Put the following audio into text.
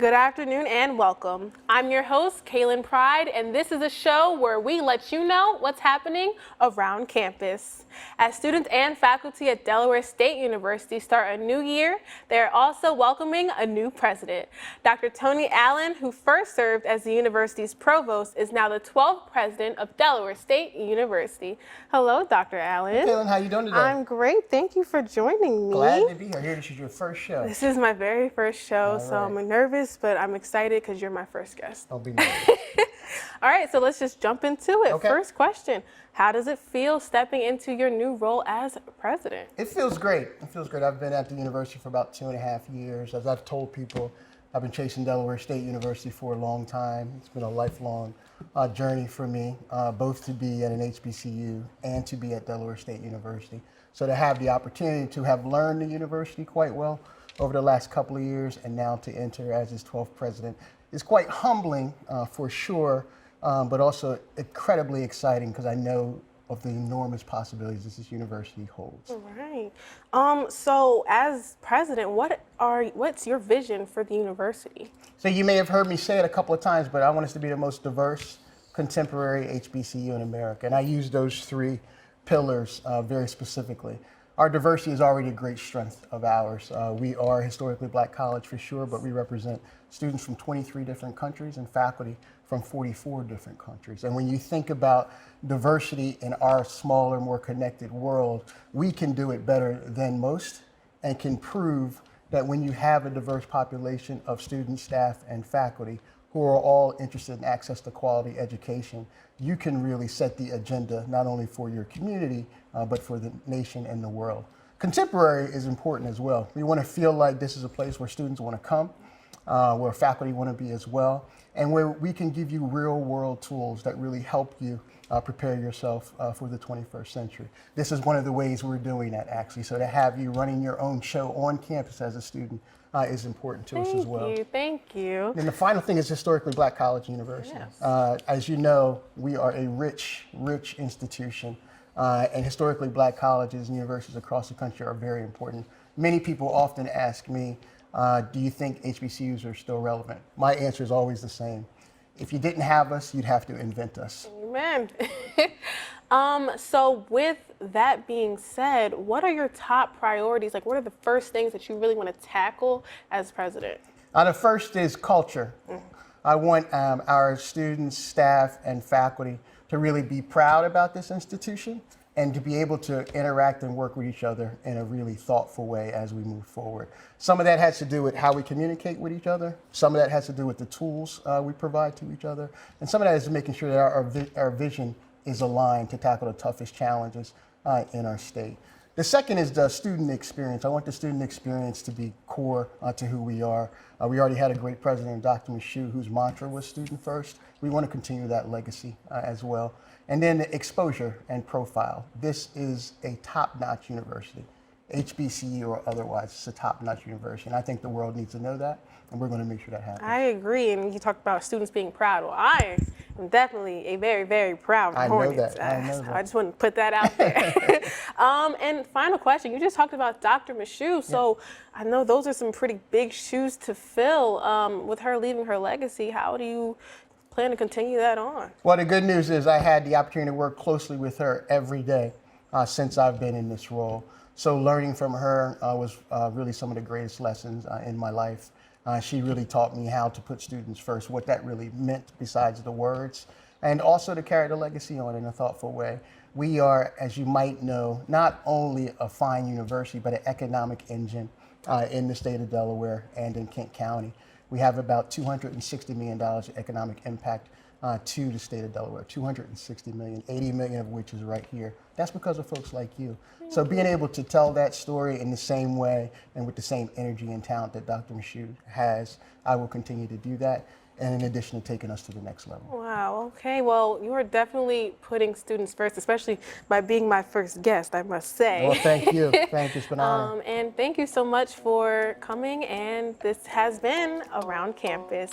Good afternoon and welcome. I'm your host, Kaylynn Pride, and this is a show where we let you know what's happening around campus. As students and faculty at Delaware State University start a new year, they are also welcoming a new president. Dr. Tony Allen, who first served as the university's provost, is now the 12th president of Delaware State University. Hello, Dr. Allen. Hey, Kaylynn, how you doing today? I'm great. Thank you for joining me. Glad to be here. This is your first show. This is my very first show, so I'm nervous, but I'm excited because you're my first guest. Don't be nervous. All right, so let's just jump into it. Okay. First question, how does it feel stepping into your new role as president? It feels great. It feels great. I've been at the university for about 2.5 years. As I've told people, I've been chasing Delaware State University for a long time. It's been a lifelong journey for me, both to be at an HBCU and to be at Delaware State University. So to have the opportunity to have learned the university quite well over the last couple of years and now to enter as its 12th president is quite humbling for sure, but also incredibly exciting because I know of the enormous possibilities this university holds. All right. So as president, what's your vision for the university? So you may have heard me say it a couple of times, but I want us to be the most diverse contemporary HBCU in America. And I use those three pillars very specifically. Our diversity is already a great strength of ours. We are a historically black college for sure, but we represent students from 23 different countries and faculty from 44 different countries. And when you think about diversity in our smaller, more connected world, we can do it better than most and can prove that when you have a diverse population of students, staff, and faculty who are all interested in access to quality education, you can really set the agenda not only for your community, but for the nation and the world. Contemporary is important as well. We want to feel like this is a place where students want to come, where faculty want to be as well, and where we can give you real world tools that really help you prepare yourself for the 21st century. This is one of the ways we're doing that actually. So to have you running your own show on campus as a student is important to us as well. Thank you. And the final thing is historically black college university. Yes. As you know, we are a rich, rich institution. And historically black colleges and universities across the country are very important. Many people often ask me, do you think HBCUs are still relevant? My answer is always the same. If you didn't have us, you'd have to invent us. Amen. So with that being said, what are your top priorities? Like, what are the first things that you really want to tackle as president? The first is culture. I want our students, staff, and faculty to really be proud about this institution and to be able to interact and work with each other in a really thoughtful way as we move forward. Some of that has to do with how we communicate with each other. Some of that has to do with the tools we provide to each other. And some of that is making sure that our vision is aligned to tackle the toughest challenges in our state. The second is the student experience. I want the student experience to be core to who we are. We already had a great president, Dr. Michoud, whose mantra was student first. We want to continue that legacy as well. And then the exposure and profile. This is a top-notch university. HBCU or otherwise, it's a top-notch university. And I think the world needs to know that, and we're going to make sure that happens. I agree, and you talked about students being proud. Well, I am definitely a very, very proud Hornet. I know that. I just want to put that out there. And final question, you just talked about Dr. Michoud, so I know those are some pretty big shoes to fill with her leaving her legacy. How do you plan to continue that on? Well, the good news is I had the opportunity to work closely with her every day since I've been in this role. So learning from her was really some of the greatest lessons in my life. She really taught me how to put students first, what that really meant besides the words, and also to carry the legacy on in a thoughtful way. We are, as you might know, not only a fine university, but an economic engine in the state of Delaware and in Kent County. We have about $260 million of economic impact to the state of Delaware, 260 million, 80 million of which is right here. That's because of folks like you. So being able to tell that story in the same way and with the same energy and talent that Dr. Michoud has, I will continue to do that. And in addition to taking us to the next level. Wow, okay, well, you are definitely putting students first, especially by being my first guest, I must say. Well, thank you. Thank you, it's been an honor. And thank you so much for coming, and this has been Around Campus.